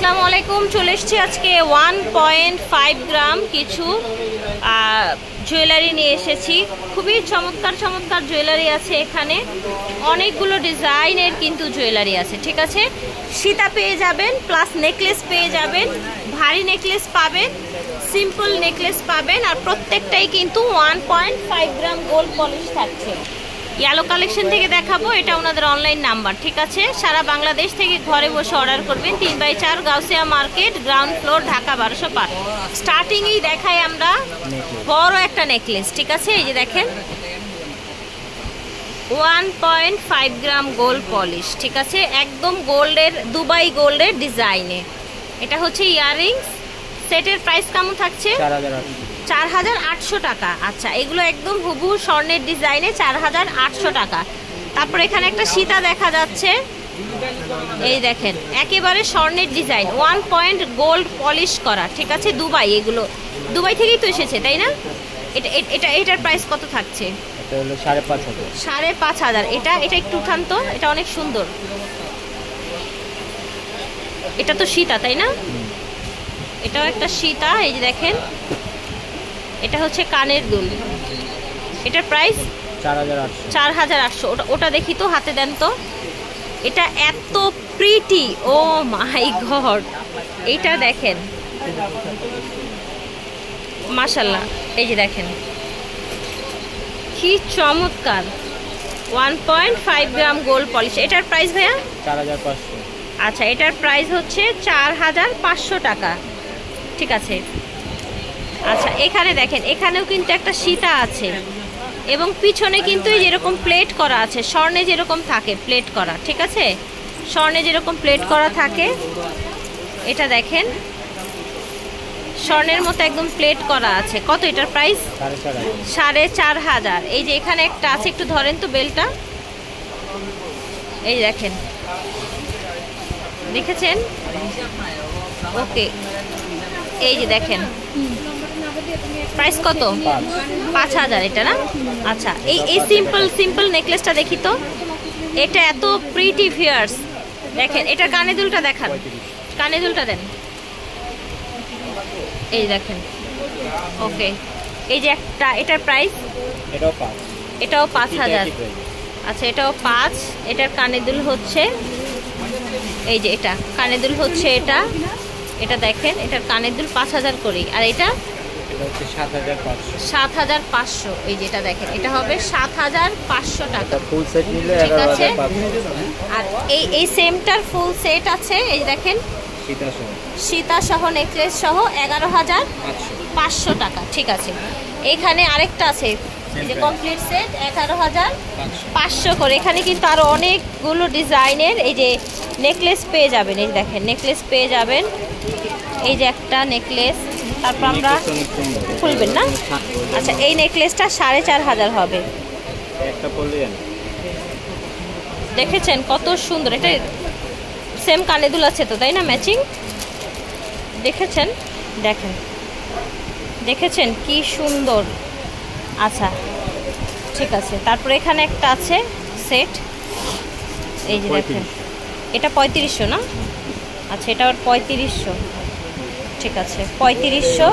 আসসালামু আলাইকুম। চলে এসেছি আজকে 1.5 গ্রাম কিছু জুয়েলারি নিয়ে এসেছি। খুবই চমৎকার চমৎকার জুয়েলারি আছে এখানে, অনেকগুলো ডিজাইনের কিন্তু জুয়েলারি আছে। ঠিক আছে, সীতা পেয়ে যাবেন, প্লাস নেকলেস পেয়ে যাবেন, ভারী নেকলেস পাবেন, সিম্পল নেকলেস পাবেন, আর প্রত্যেকটাই কিন্তু 1.5 গ্রাম গোল্ড পলিশ থাকছে। ইয়েলো কালেকশন থেকে দেখাবো, এটা ওনাদের অনলাইন নাম্বার। ঠিক আছে, সারা বাংলাদেশ থেকে ঘরে বসে অর্ডার করবেন। 3/4 Gausia market, ground floor, Dhaka 1205। স্টার্টিংয়েই দেখাই আমরা বড় একটা নেকলেস। ঠিক আছে, এই যে দেখেন 1.5 গ্রাম গোল্ড পলিশ। ঠিক আছে, একদম গোল্ডের, দুবাই গোল্ডের ডিজাইনে। এটা হচ্ছে ইয়াররিংস। সেটের প্রাইস কেমন থাকছে? 4800 টাকা। আচ্ছা, এগুলো একদম হুবহু স্বর্ণের ডিজাইনে 4800 টাকা। তারপর এখানে একটা সীতা দেখা যাচ্ছে, এই দেখেন একেবারে স্বর্ণের ডিজাইন, 1 পয়েন্ট গোল্ড পলিশ করা। ঠিক আছে, দুবাই, এগুলো দুবাই থেকেই তো এসেছে, তাই না? এটার প্রাইস কত থাকছে? এটা হলো 5500। 5500। এটা একটু উঠান তো, এটা অনেক সুন্দর। এটা তো সীতা, তাই না? এটাও একটা সীতা, এই যে দেখেন, এটা হচ্ছে কানের দুল। এটার প্রাইস 4800। ওটা দেখি তো, হাতে দেন তো। এটা এত প্রিটি, ও মাই গড! এইটা দেখেন, মাশাআল্লাহ, এই যে দেখেন কি চমৎকার। 1.5 গ্রাম গোল্ড পলিশ। এটার প্রাইস ভাইয়া 4500। আচ্ছা, এটার প্রাইস হচ্ছে 4500 টাকা। ঠিক আছে। আচ্ছা, এখানে দেখেন, এখানেও কিন্তু একটা সীতা আছে, এবং পিছনে কিন্তু যেরকম প্লেট করা আছে, স্বর্ণে যেরকম থাকে প্লেট করা। ঠিক আছে, স্বর্ণে যেরকম প্লেট করা থাকে, এটা দেখেন স্বর্ণের মতো একদম প্লেট করা আছে। কত এটার প্রাইস? 4500। এই যে এখানে একটা আছে, একটু ধরেন তো বেলটা, এই দেখেন, দেখেছেন? ওকে, এই যে দেখেন প্রাইস কত? 5000 এটা না? আচ্ছা, এই সিম্পল নেকলেসটা দেখি তো। এটা এত প্রিটি ভিয়ার্স, দেখেন। এটা কানে দুলটা দেখান, কানে দুলটা দেন, এই দেখেন। ওকে, এই যে একটা, এটার প্রাইস? এটাও 5000। আচ্ছা, এটাও 5। এটার কানে দুল হচ্ছে, এই যে এটা কানে দুল হচ্ছে, এটা দেখেন, এটার কানের দুল 5000 করেই। আর এটা 7500। এই যেটা দেখেন, এটা হবে 7500 টাকা। ফুল সেট নিলে ঠিক আছে। আর এই সেমটার ফুল সেট আছে, এই যে দেখেন, সীতা সহ নেকলেস সহ 11500 টাকা। ঠিক আছে, এখানে আরেকটা আছে, এই যে কমপ্লিট সেট 11500 করে। এখানে কিন্তু আরো অনেকগুলো ডিজাইনের এই যে নেকলেস পেয়ে যাবেন। এই দেখেন, নেকলেস পেয়ে যাবেন, এই যে একটা নেকলেস। তারপর আমরা খুলবেন না? আচ্ছা, এই নেকলেসটা 4500 হবে। দেখেছেন কত সুন্দর? এটা সেম কানে দুল আছে তো, তাই না? ম্যাচিং। দেখেছেন? দেখেছেন কি সুন্দর? আচ্ছা, ঠিক আছে। তারপরে এখানে একটা আছে সেট, এই যে দেখেন, এটা 3500 না? আচ্ছা, এটা আবার 3500। ঠিক আছে, 3500।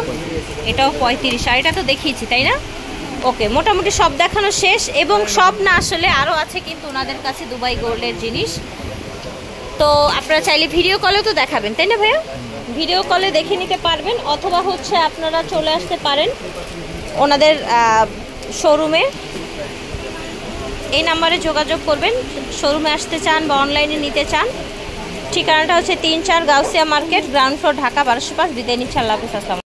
এটাও 3500। আর এটা তো দেখিয়েছি, তাই না? ওকে, মোটামুটি সব দেখানো শেষ। এবং সব না, আসলে আরও আছে কিন্তু ওনাদের কাছে দুবাই গোল্ডের জিনিস। তো আপনারা চাইলে ভিডিও কলেও তো দেখাবেন, তাই না ভাইয়া? ভিডিও কলে দেখে নিতে পারবেন, অথবা হচ্ছে আপনারা চলে আসতে পারেন ওনাদের শোরুমে। এই নাম্বারে যোগাযোগ করবেন, শোরুমে আসতে চান বা অনলাইনে নিতে চান। ঠিকানাটা হচ্ছে 3/4 Gausia market, ground floor, Dhaka 1205। বিদায় নিচ্ছি, আল্লাহ হাফেজ। আসসালাম।